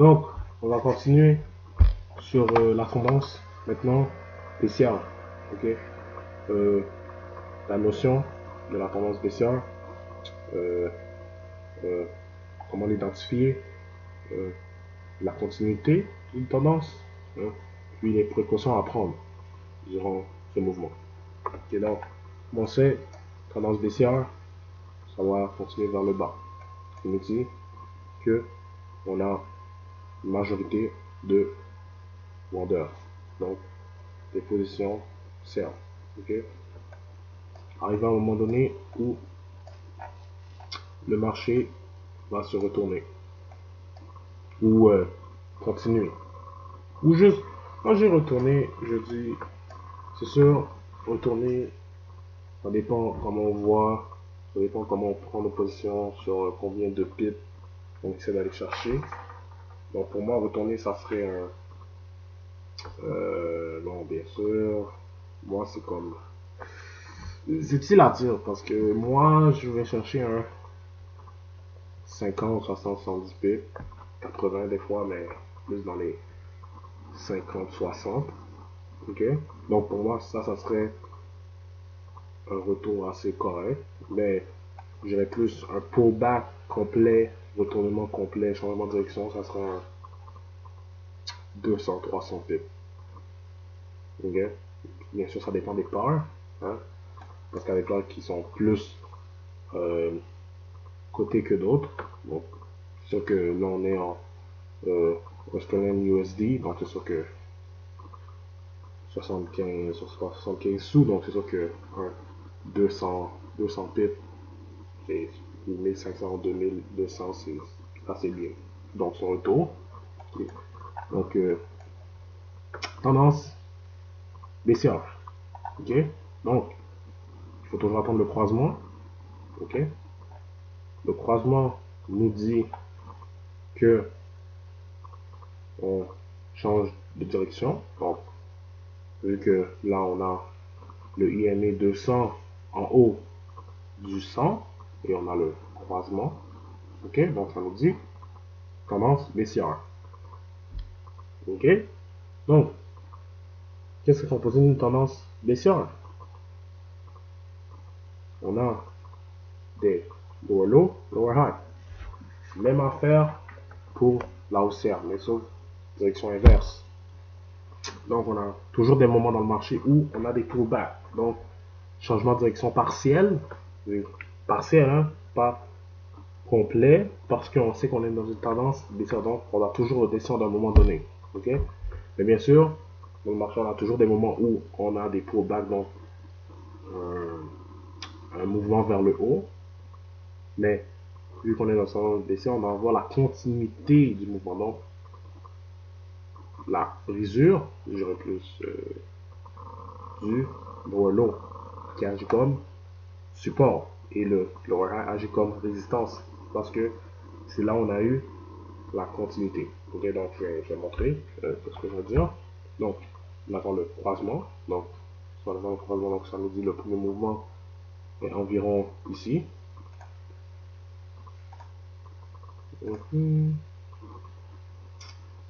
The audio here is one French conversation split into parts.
Donc, on va continuer sur la tendance maintenant baissière. Ok, la notion de la tendance baissière, euh, euh, comment l'identifier, euh, la continuité d'une tendance, hein, puis les précautions à prendre durant ce mouvement. Ok, donc, on sait, tendance baissière, ça va continuer vers le bas. Il nous dit que on a une majorité de vendeurs, donc des positions sell. Ok, arrive à un moment donné où le marché va se retourner ou continuer ou juste quand j'ai retourné, je dis c'est sûr retourner, ça dépend comment on voit, ça dépend comment on prend nos positions sur combien de pips on essaie d'aller chercher. Donc pour moi retourner ça serait un bon bien sûr moi c'est comme c'est difficile à dire parce que moi je vais chercher un 50, 60, 70 pips, 80 des fois, mais plus dans les 50, 60. Ok? Donc pour moi, ça serait un retour assez correct. Mais j'irais plus un pullback complet, retournement complet, changement de direction, ça serait un 200, 300 pips. Ok? Bien sûr, ça dépend des paires. Hein? Parce qu'il y a des paires qui sont plus euh, cotées que d'autres. Donc, c'est sûr que là, on est en Australian USD, donc c'est sûr que 75 sous, donc c'est sûr que 200 pips, c'est 1500, 2200, c'est assez bien. Donc son retour. Donc tendance baissière. Ok. Donc il faut toujours attendre le croisement. Ok. Le croisement nous dit que on change de direction. Donc vu que là on a le IME 200 en haut du 100 et on a le croisement. Ok. Donc ça nous dit tendance baissière. Ok. Donc qu'est-ce qui est composé d'une tendance baissière? On a des lower low, lower high. Même affaire pour la haussière, mais sauf direction inverse. Donc on a toujours des moments dans le marché où on a des pullbacks. Donc changement de direction partiel, hein, pas complet, parce qu'on sait qu'on est dans une tendance baissière, donc on va toujours redescendre à un moment donné. Ok? Mais bien sûr, dans le marché, on a toujours des moments où on a des pullbacks, donc un mouvement vers le haut. Mais vu qu'on est dans un baissière, on va avoir la continuité du mouvement. Donc la brisure, j'aurais plus du lower low qui agit comme support et le lower high agit comme résistance parce que c'est là où on a eu la continuité. Ok, donc je vais montrer ce que je veux dire. Donc, on attend le croisement. Donc, on attend le croisement, donc ça nous dit le premier mouvement est environ ici. C'est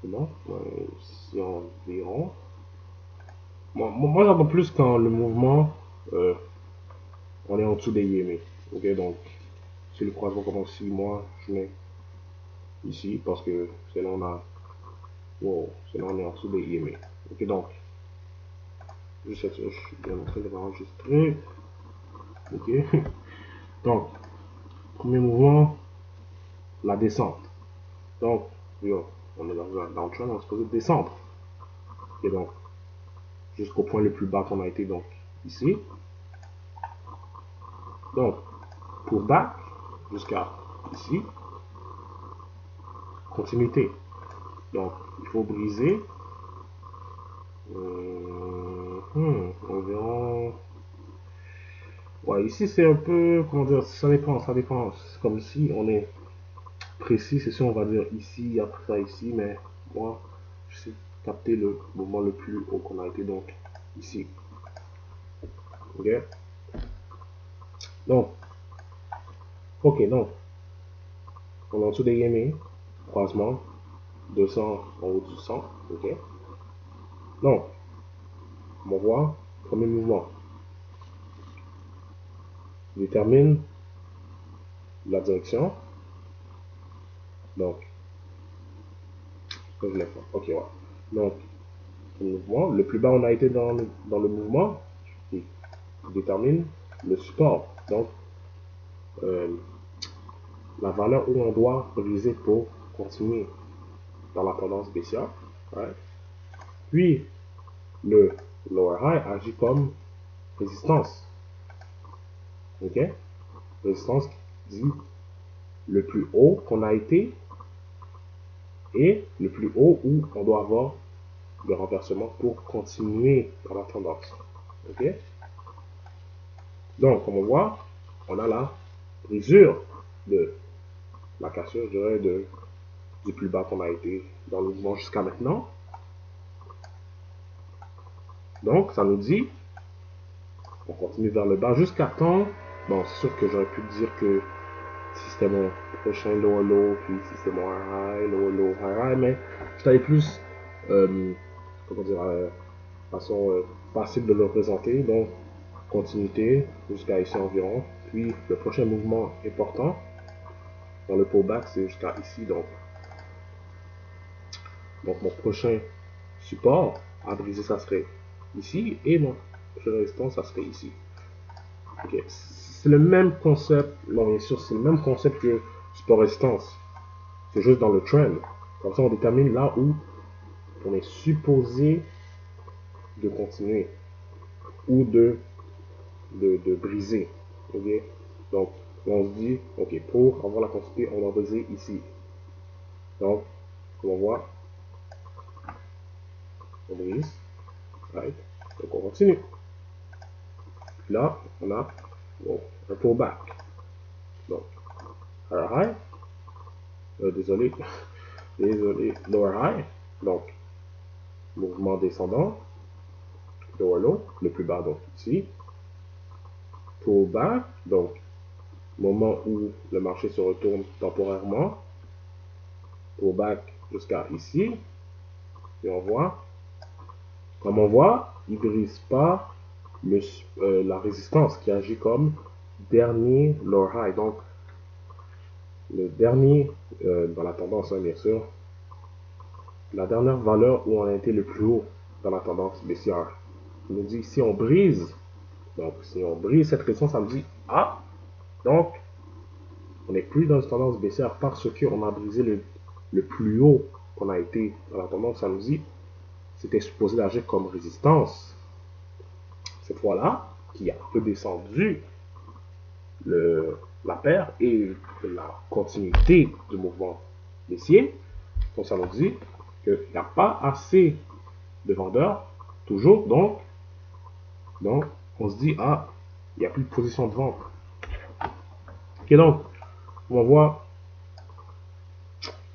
bon, ici environ. Moi j'entends plus quand le mouvement on est en dessous des yémés. Ok, donc si le croisement commence ici, moi je mets ici parce que c'est là on a. Wow, c'est là on est en dessous des yémés. Ok, donc juste être sûr, je suis bien en train de m'enregistrer. Ok, donc premier mouvement, la descente. Donc, yo, on est dans un downtrend, on est supposé descendre. Et donc, jusqu'au point le plus bas qu'on a été, donc ici. Donc, pour back, jusqu'à ici, continuité. Donc, il faut briser environ. Ouais, ici c'est un peu, comment dire, ça dépend, ça dépend. C'est comme si on est précis, c'est sûr, on va dire ici, après ça ici, mais moi, je sais capter le mouvement le plus haut qu'on a été, donc ici. Ok? Donc, ok, donc, on est en dessous des yémés, croisement, 200 en haut du 100. Ok. Donc, on va voir, premier mouvement. Détermine la direction. Donc, que je l'ai fait. Ok, ouais. Donc, le mouvement, le plus bas on a été dans le mouvement, il détermine le support. Donc, la valeur où on doit briser pour continuer dans la tendance baissière. Right? Puis, le lower high agit comme résistance. Ok? Résistance qui dit le plus haut qu'on a été et le plus haut où on doit avoir le renversement pour continuer dans la tendance. Ok? Donc, comme on voit, on a la brisure de la cassure, je dirais, du plus bas qu'on a été dans le mouvement jusqu'à maintenant. Donc, ça nous dit, on continue vers le bas jusqu'à temps. Bon, c'est sûr que j'aurais pu dire que si c'était mon prochain lower low, puis si c'était mon high, lower low, high, mais je t'avais plus, comment dire, façon facile de le représenter. Donc, continuité jusqu'à ici environ. Puis, le prochain mouvement important dans le pullback, c'est jusqu'à ici. Donc, mon prochain support à briser, ça serait ici. Et mon prochain résistance, ça serait ici. Okay. C'est le même concept. Non, bien sûr, c'est le même concept que support-résistance. C'est juste dans le trend. Comme ça, on détermine là où on est supposé de continuer ou de briser. Okay? Donc, on se dit, ok, pour avoir la quantité, on va briser ici. Donc, on voit, on brise. Right? Donc, on continue. Puis là, on a un pullback. Donc, higher high. Désolé, lower high. Donc, mouvement descendant. Lower low, le plus bas, donc ici. Pullback, donc moment où le marché se retourne temporairement. Pullback jusqu'à ici. Et on voit, comme on voit, il ne brise pas la résistance qui agit comme dernier lower high. Donc, le dernier, dans la tendance, hein, bien sûr, la dernière valeur où on a été le plus haut dans la tendance baissière. Il nous dit, si on brise, donc si on brise cette résistance, ça me dit, ah, donc, on n'est plus dans une tendance baissière parce qu'on a brisé le plus haut qu'on a été dans la tendance. Ça nous dit, c'était supposé agir comme résistance. Cette fois-là, qui a un peu descendu la paire et la continuité du mouvement baissier. Donc, ça nous dit qu'il n'y a pas assez de vendeurs, toujours. Donc, on se dit, ah, il n'y a plus de position de vente. Ok, donc, on voit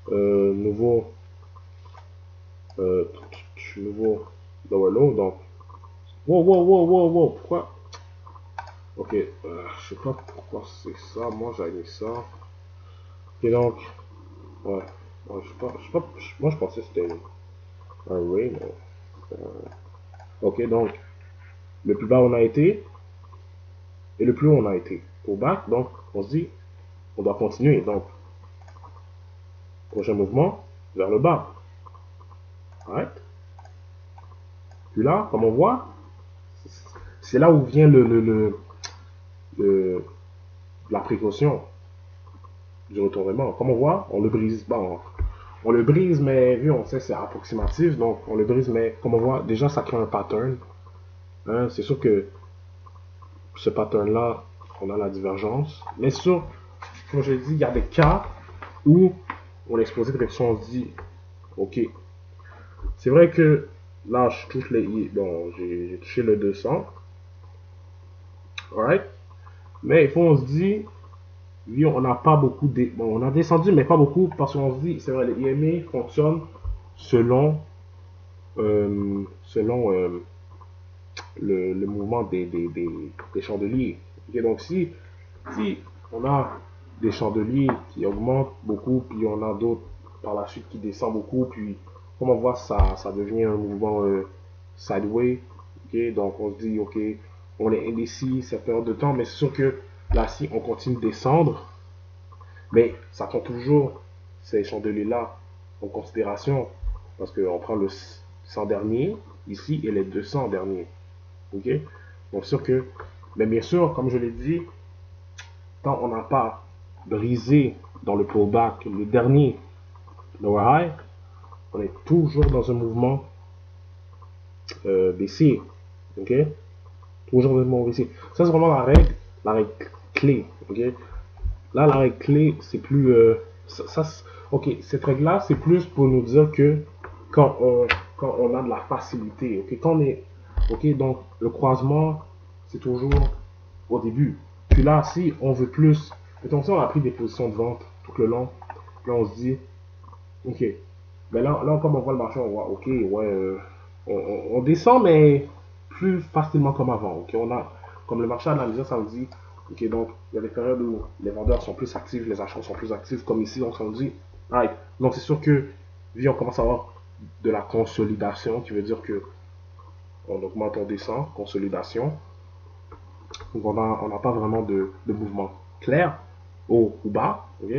nouveau lower low. Donc, wow, pourquoi? Ok, je sais pas pourquoi c'est ça. Moi, j'avais mis ça. Ok, donc, ouais. Moi, je pensais que c'était un ray, mais. Ok, donc, le plus bas on a été et le plus haut on a été. Pullback, donc, on se dit, on doit continuer. Donc, prochain mouvement, vers le bas. Right? Puis là, comme on voit, c'est là où vient la précaution du retournement. Comme on voit, on le brise. Bon, on le brise, mais vu, on sait c'est approximatif, donc on le brise, mais comme on voit, déjà ça crée un pattern. Hein, c'est sûr que ce pattern-là, on a la divergence. Mais sûr, comme je l'ai dit, il y a des cas où on est exposé de réaction, on se dit, ok, c'est vrai que là, je touche bon, j'ai touché le 200. Alright? Mais il faut, on se dit, oui, on n'a pas beaucoup, bon, on a descendu, mais pas beaucoup, parce qu'on se dit, c'est vrai, les IMA fonctionnent selon, le mouvement des chandeliers. Okay, donc, si on a des chandeliers qui augmentent beaucoup, puis on a d'autres par la suite qui descend beaucoup, puis comme on voit, ça devient un mouvement sideway. Ok, donc on se dit, ok, on est indécis cette période de temps, mais c'est sûr que là, si on continue de descendre, mais ça prend toujours ces chandeliers-là en considération, parce qu'on prend le 100 dernier ici et les 200 derniers. Ok, donc sûr que, mais bien sûr, comme je l'ai dit, tant on n'a pas brisé dans le pullback le dernier lower high, on est toujours dans un mouvement baissier. Ok, toujours dans un mouvement baissier. Ça, c'est vraiment la règle clé. Ok, là, la règle clé, c'est plus. Ok, cette règle-là, c'est plus pour nous dire que quand on a de la facilité, ok, quand on est. Ok, donc le croisement, c'est toujours au début. Puis là, si on veut plus, mettons, si on a pris des positions de vente tout le long, là on se dit, ok, mais là comme on voit le marché, on voit, ok, ouais, on descend, mais plus facilement comme avant. Ok, on a, comme le marché analysé, ça me dit, ok, donc il y a des périodes où les vendeurs sont plus actifs, les acheteurs sont plus actifs, comme ici, donc ça me dit, right. Donc c'est sûr que, vu on commence à avoir de la consolidation, qui veut dire que on augmente, on descend, consolidation. Donc on n'a pas vraiment de mouvement clair, haut ou bas, ok.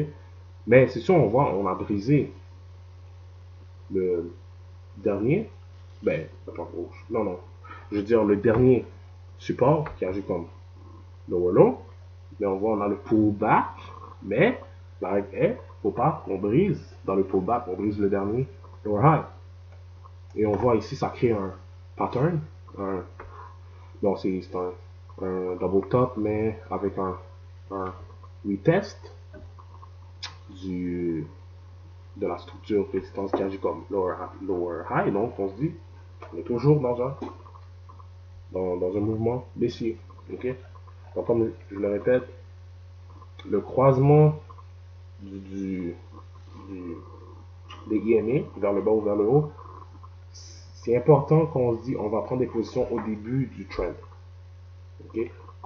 Mais c'est sûr, on voit, on a brisé le dernier, ben, attends, non, non, je veux dire le dernier support qui agit comme lower low, mais on voit, on a le pullback, mais la règle est, faut pas qu'on brise dans le pullback, on brise le dernier lower high. Et on voit ici, ça crée un pattern, bon, c'est un double top, mais avec un retest de la structure résistance qui agit comme lower high. Donc, on se dit, on est toujours dans un mouvement baissier. Ok. Donc, comme je le répète, le croisement du, des IMA vers le bas ou vers le haut, c'est important quand on se dit on va prendre des positions au début du trend. Ok.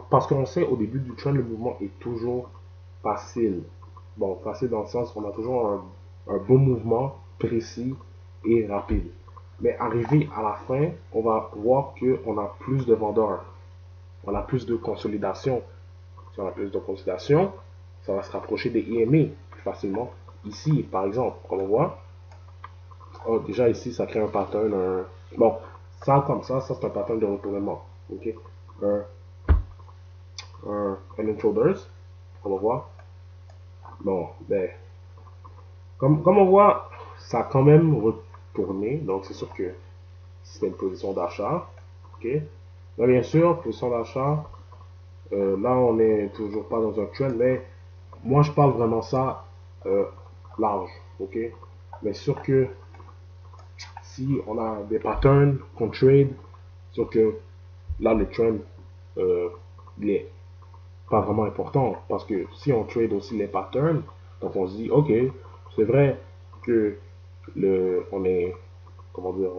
Parce qu'on sait au début du trend, le mouvement est toujours facile. Bon, facile dans le sens qu'on a toujours un bon mouvement précis et rapide. Mais arrivé à la fin, on va voir qu'on a plus de vendeurs. On a plus de consolidation. Si on a plus de consolidation, ça va se rapprocher des IMA plus facilement. Ici, par exemple, comme on voit, oh, déjà ici, ça crée un pattern. Bon, ça comme ça c'est un pattern de retournement. Ok, un head and shoulders, comme on voit. Bon, ben, comme on voit, ça a quand même retourné. Donc, c'est sûr que c'était une position d'achat. Ok. Là, bien sûr, position d'achat. Là, on n'est toujours pas dans un trend, mais moi, je parle vraiment ça large. Ok. Mais sûr que si on a des patterns qu'on trade, sûr que là, le trend, il est pas vraiment important. Parce que si on trade aussi les patterns, donc on se dit, ok, c'est vrai que on est, comment dire,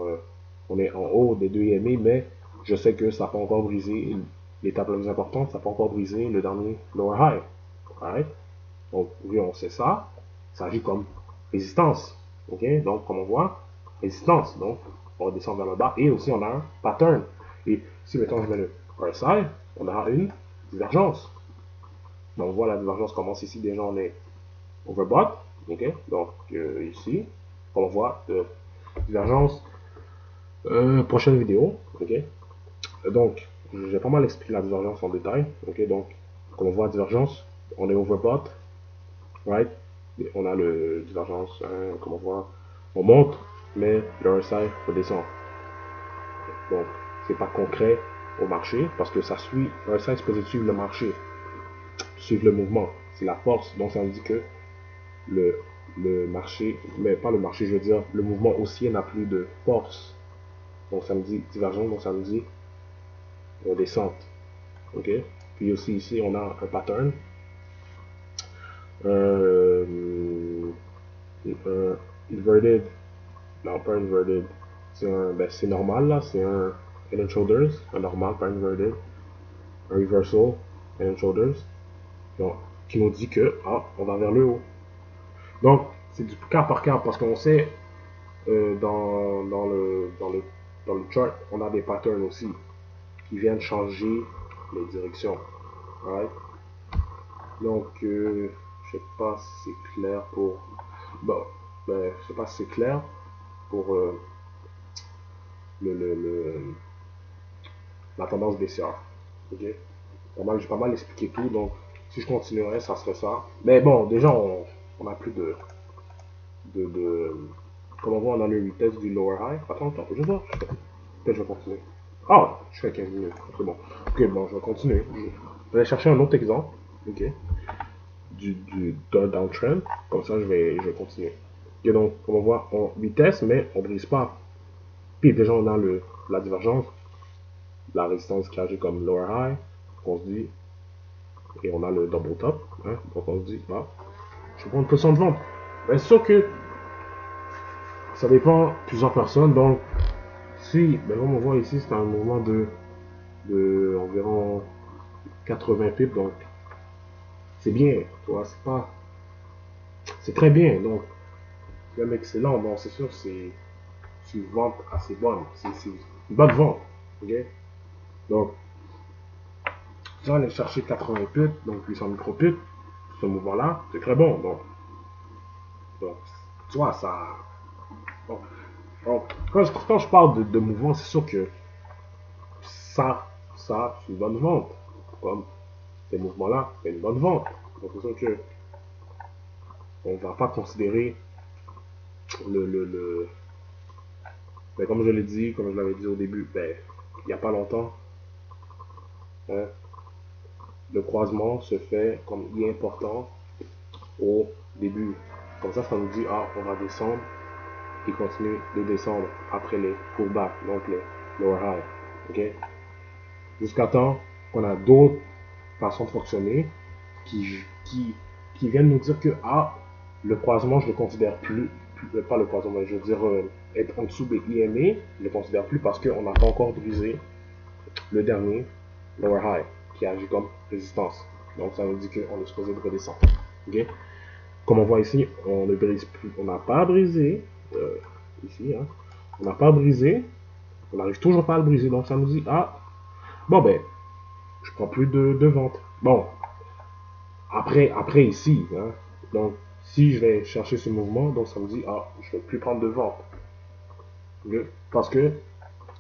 on est en haut des deux IMA, mais je sais que ça n'a pas encore brisé l'étape la plus importante, ça n'a pas encore brisé le dernier lower high. Right? Donc, oui, on sait ça, ça agit comme résistance. Ok, donc comme on voit, résistance. Donc, on redescend vers le bas et aussi on a un pattern. Et si maintenant je mets le RSI, on a une divergence. Donc, on voit la divergence commence ici, déjà on est overbought. Ok, donc ici, on voit divergence. Prochaine vidéo, ok. Donc, j'ai pas mal expliqué la divergence en détail, ok. Donc, comme on voit divergence, on est overbought, right. Et on a le divergence, comme on voit, on monte, mais le RSI redescend. Donc, c'est pas concret au marché parce que ça suit, le RSI est supposé suivre le marché, suivre le mouvement, c'est la force. Donc, ça veut dire que le marché, mais pas le marché, je veux dire, le mouvement haussier n'a plus de force. Donc, ça me dit divergence, donc ça me dit descente. Ok. Puis aussi ici, on a un pattern. Inverted. Non, pas inverted. C'est normal là. C'est un head and shoulders. Un normal, pas inverted. Un reversal, head and shoulders. Donc, qui nous dit que, on va vers le haut. Donc, c'est du cas par cas parce qu'on sait dans le chart, on a des patterns aussi qui viennent changer les directions. Right? Donc, je sais pas si c'est clair pour. Bon, je sais pas si c'est clair pour le, la tendance baissière. Ok? J'ai pas mal expliqué tout, donc si je continuerais, ça serait ça. Mais bon, déjà, on a plus de. Comme on voit, on a le vitesse du lower high. Attends, je vais voir. Peut-être je vais continuer. Ah, je fais 15 minutes. C'est bon. Ok, bon, je vais continuer. Je vais chercher un autre exemple. Ok. D'un downtrend. Comme ça, je vais continuer. Ok, donc, comme on voit, on vitesse, mais on brise pas. Puis déjà, on a la divergence, la résistance qui agit comme lower high. On se dit, et on a le double top. Hein, donc on se dit, ah, je vais prendre une position de vente. Bien sûr que ça dépend de plusieurs personnes. Donc, si, ben, comme on voit ici, c'est un mouvement de environ 80 pips. Donc, c'est bien. Tu vois, c'est très bien. Donc, c'est même excellent. Bon, c'est sûr, c'est une vente assez bonne. C'est une bonne vente. Ok? Donc, si on aller chercher 80 pips, donc 800 micropips, ce mouvement-là, c'est très bon. Donc, tu vois, ça. Bon, quand je parle de mouvement, c'est sûr que ça, c'est une bonne vente. Comme ces mouvements-là, c'est une bonne vente. Donc, c'est sûr que on ne va pas considérer le ben, comme je l'ai dit, comme je l'avais dit au début, ben, il n'y a pas longtemps, hein, le croisement se fait comme il est important au début. Comme ça nous dit, ah, on va descendre et continuer de descendre après les pullbacks, donc les lower high. Ok? Jusqu'à temps qu'on a d'autres façons de fonctionner qui viennent nous dire que, ah, le croisement, je ne le considère plus, pas le croisement, mais je veux dire, être en dessous des IMA, je ne le considère plus parce qu'on n'a pas encore brisé le dernier lower high qui agit comme résistance. Donc ça nous dit qu'on est supposé de redescendre. Okay? Comme on voit ici, on ne brise plus, on n'a pas brisé, ici, hein, on n'a pas brisé, on n'arrive toujours pas à le briser. Donc ça nous dit, ah, bon ben, je prends plus de vente. Bon, après ici, hein, donc si je vais chercher ce mouvement, donc ça me dit, ah, je ne vais plus prendre de vente. Okay? Parce que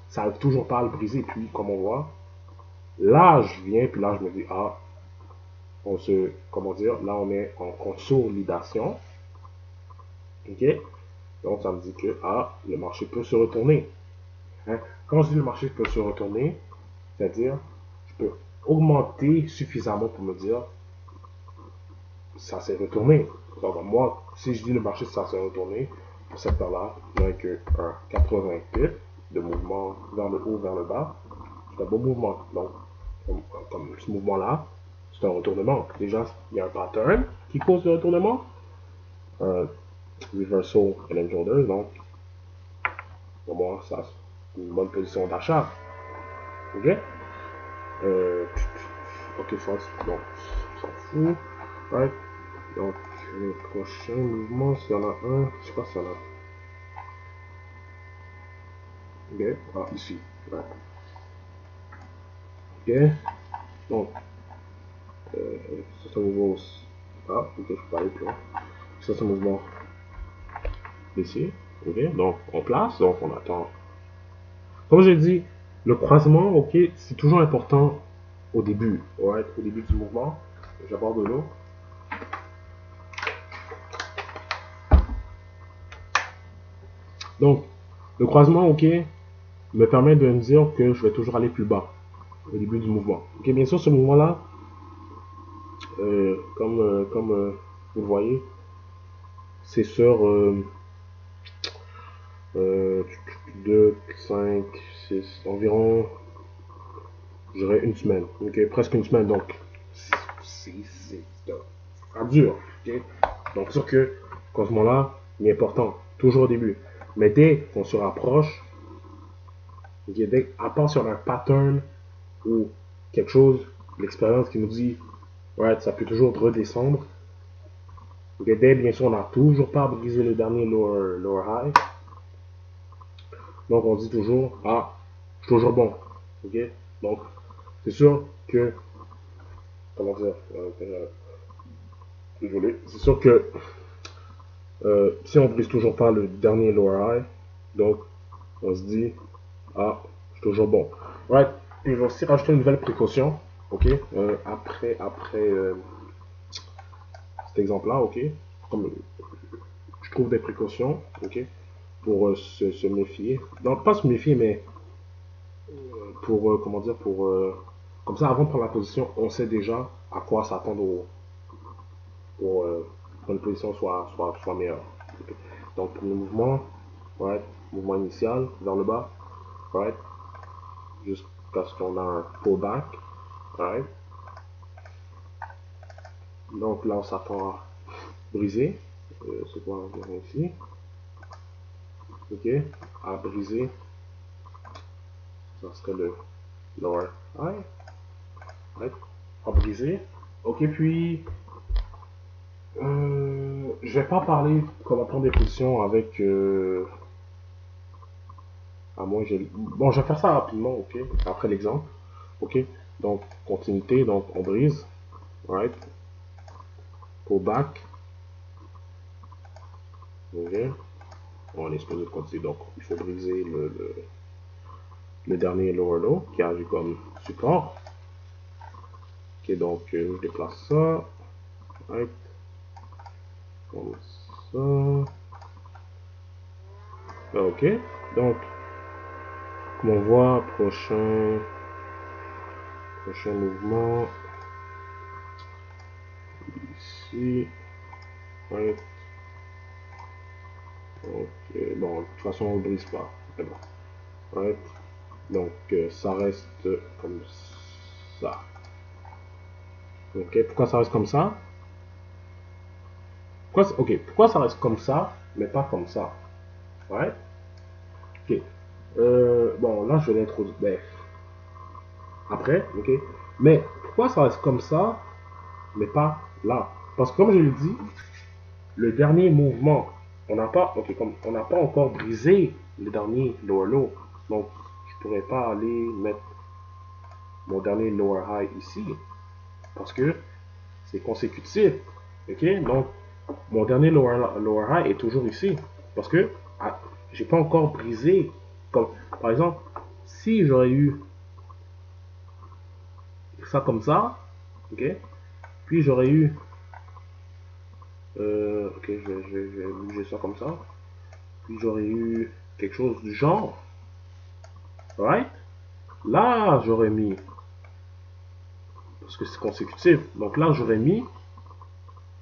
ça n'arrive toujours pas à le briser. Puis comme on voit, là je viens, puis là je me dis, ah, comment dire, là on est en consolidation. Ok? Donc ça me dit que, ah, le marché peut se retourner. Hein? Quand je dis le marché peut se retourner, c'est-à-dire, je peux augmenter suffisamment pour me dire, ça s'est retourné. Donc moi, si je dis le marché, ça s'est retourné, pour cette heure-là, je n'ai que un 80 pips de mouvement vers le haut, vers le bas. C'est un bon mouvement. Donc, comme ce mouvement-là, c'est un retournement. Déjà, il y a un pattern qui cause le retournement. Reversal and then shoulders. Donc, pour moi, ça, c'est une bonne position d'achat. Ok? Ok, ça, donc, on s'en fout. Right? Donc, le prochain mouvement, s'il y en a un, je sais pas s'il y en a. Ok, ah, ici. Right. Ok, donc, ça c'est un mouvement aussi. Ah, ok, je peux pas aller plus loin. Ça c'est un mouvement baissier. Ok, donc on place, donc on attend. Comme j'ai dit, le croisement, ok, c'est toujours important au début. Ouais, au début du mouvement. J'aborde de l'eau. Donc, le croisement, ok, me permet de me dire que je vais toujours aller plus bas au début du mouvement. Ok, bien sûr, ce mouvement-là, comme vous le voyez, c'est sur 2, 5, 6, environ, je dirais une semaine. Ok, presque une semaine, donc c'est dur. Ok, donc c'est sûr que ce moment-là, il est important, toujours au début. Mais dès qu'on se rapproche, okay, à part sur un pattern ou quelque chose, l'expérience qui nous dit, ouais, ça peut toujours redescendre. Ok, dès bien sûr, on n'a toujours pas brisé le dernier lower high. Donc, on dit toujours, ah, je suis toujours bon. Ok, donc, c'est sûr que, comment dire, désolé, c'est sûr que si on brise toujours pas le dernier lower high, donc, on se dit, ah, je suis toujours bon. Right, et je vais aussi rajouter une nouvelle précaution, ok, après cet exemple-là, ok, comme je trouve des précautions, ok, pour se méfier. Donc, pas se méfier, mais pour, comment dire, pour, comme ça, avant de prendre la position, on sait déjà à quoi s'attendre pour que une position soit meilleure. Okay. Donc, pour le mouvement, right, mouvement initial, vers le bas, right, jusqu'à ce qu'on a un pullback, right. Donc, là, on s'attend à briser, c'est quoi environ ici, ok, à briser, ça serait le lower high, right, à briser, ok, puis je vais pas parler comment prendre des positions avec à moins j'ai bon je vais faire ça rapidement, ok, après l'exemple, ok, donc continuité, donc on brise, right, pullback, ok, on est supposé de continuer, donc il faut briser le dernier lower low qui agit comme support, ok, donc je déplace ça, right, comme ça, ok, donc comme on voit, prochain mouvement ici, right. Donc, bon, de toute façon, on ne brise pas. Mais bon. Right. Donc, ça reste comme ça. Ok, pourquoi ça reste comme ça? Pourquoi ça reste comme ça, mais pas comme ça? Ouais. Ok. Bon, là, je vais l'introduire. Après, ok. Mais pourquoi ça reste comme ça, mais pas là? Parce que comme je l'ai dit, le dernier mouvement, on n'a pas, ok, comme on n'a pas encore brisé le dernier lower low. Donc, je pourrais pas aller mettre mon dernier lower high ici parce que c'est consécutif. Ok, donc mon dernier lower high est toujours ici parce que j'ai pas encore brisé. Comme par exemple, si j'aurais eu ça comme ça, ok, puis j'aurais eu, ok, je vais bouger ça comme ça, puis j'aurais eu quelque chose du genre, right? Là, j'aurais mis, parce que c'est consécutif, donc là, j'aurais mis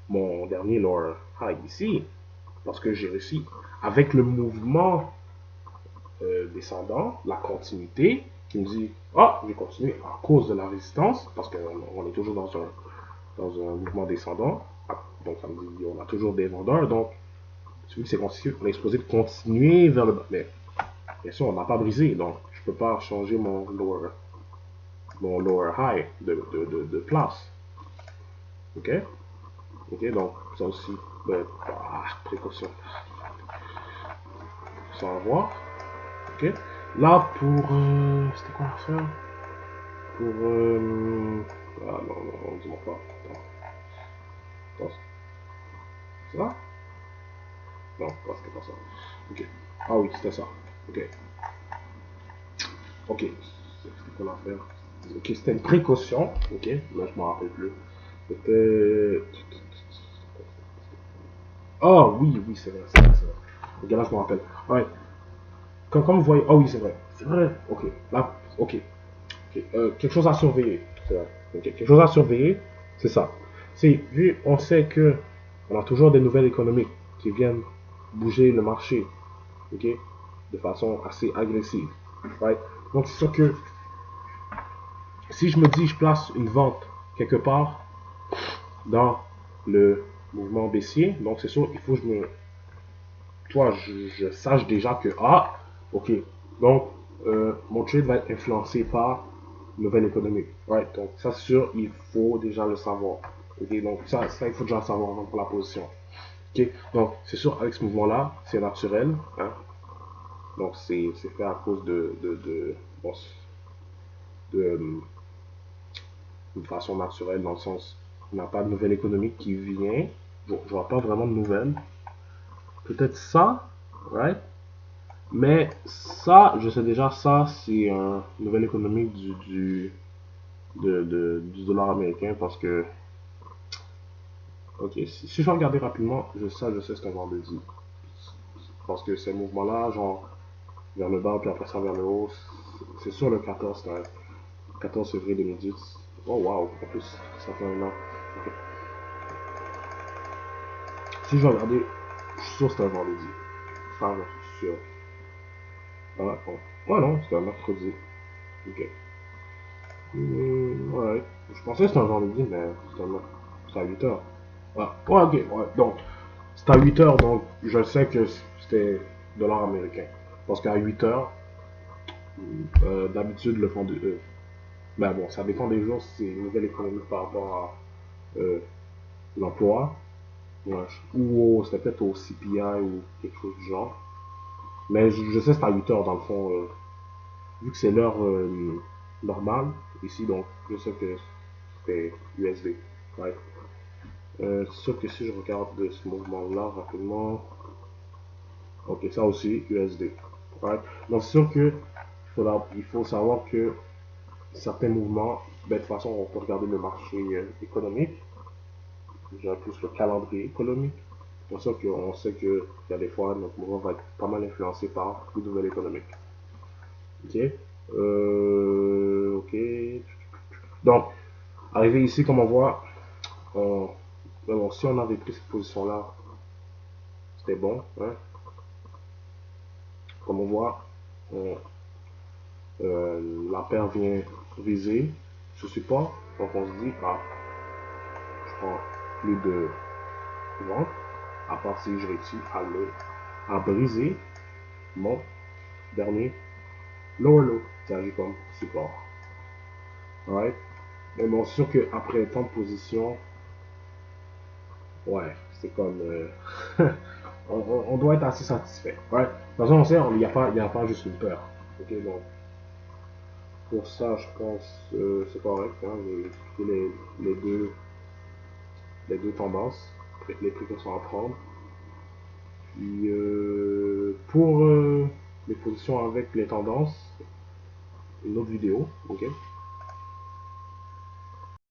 mon dernier lower high ici, parce que j'ai réussi avec le mouvement descendant, la continuité, qui me dit, ah, j'ai continué à cause de la résistance, parce qu'on est toujours dans un mouvement descendant, donc ça me dit, on a toujours des vendeurs, donc celui qui s'est constitué, on est supposé de continuer vers le bas, mais bien sûr, on n'a pas brisé, donc je peux pas changer mon lower high de place, ok, ok, donc ça aussi, précaution, sans avoir, ok, là pour, c'était quoi faire? Pour, ah non, non, dis-moi pas, attends, ça? Non, c'était pas ça, ok, ah oui, c'était ça, ok, ok, c'était quoi l'affaire? Ok, c'était une précaution, ok, là je m'en rappelle plus, c'était, ah oui, oui, c'est vrai, c'est vrai, c'est vrai, ok, là je m'en rappelle, ouais, quand vous voyez, ah oui, c'est vrai, ok, là, ok, okay. Quelque chose à surveiller, c'est vrai, ok, quelque chose à surveiller, c'est ça, c'est, vu, on sait que on a toujours des nouvelles économiques qui viennent bouger le marché, ok, de façon assez agressive, right, donc c'est sûr que si je me dis je place une vente quelque part dans le mouvement baissier, donc c'est sûr il faut que je sache déjà que ok, donc mon trade va être influencé par nouvelle économique, right, donc ça c'est sûr il faut déjà le savoir, ok, donc ça il faut déjà le savoir pour la position, Ok, donc c'est sûr, avec ce mouvement-là, c'est naturel. Hein? Donc c'est fait à cause bon, de, d'une façon naturelle, dans le sens, il n'y a pas de nouvelle économique qui vient. Je vois pas vraiment de nouvelles. Peut-être ça, right? Mais ça, je sais déjà, ça, c'est une nouvelle économique du dollar américain parce que, ok, si je vais regarder rapidement, je sais, c'est un vendredi. Parce que ces mouvements-là, genre, vers le bas, puis après ça vers le haut, c'est sur le 14, quand même. 14 février 2010. Oh wow, en plus, ça fait un an. Ok. Si je vais regarder, je suis sûr que c'est un vendredi. Ça, j'en suis sûr. Ah, bon. Ouais, non, c'est un mercredi. Ok. Ouais. Je pensais que c'était un vendredi, mais c'est à 8h. Ah, ouais, ok, ouais. Donc, c'est à 8h, donc je sais que c'était dollar américain. Parce qu'à 8h, d'habitude, le fond de. Ben bon, ça dépend des jours, c'est une nouvelle économie par rapport à l'emploi. Ouais, ou c'était peut-être au CPI ou quelque chose du genre. Mais je sais que c'est à 8h dans le fond. Vu que c'est l'heure normale ici, donc je sais que c'était USD. Ouais. C'est sûr que si je regarde ce mouvement-là rapidement, ok, ça aussi, USD. Ouais. Donc c'est sûr que il faut savoir que certains mouvements, ben, de toute façon, on peut regarder le marché économique, déjà plus le calendrier économique. C'est pour ça qu'on sait qu'il y a des fois, notre mouvement va être pas mal influencé par les nouvelles économiques. Ok. Ok. Donc, arrivé ici, comme on voit, bon, si on avait pris cette position-là, c'était bon. Hein. Comme on voit, on, la paire vient viser ce support. Donc on se dit, ah, je prends plus de vente, à part si je réussis à briser mon dernier lower low, qui agit comme support. Alright? Mais bon, c'est sûr qu'après tant de positions, ouais, c'est comme. On doit être assez satisfait. Ouais. De toute façon, on sait, il n'y a pas juste une peur. Ok, donc pour ça, je pense c'est correct. Hein, j'ai expliqué les deux tendances, les précautions à prendre. Puis pour les positions avec les tendances, une autre vidéo, ok?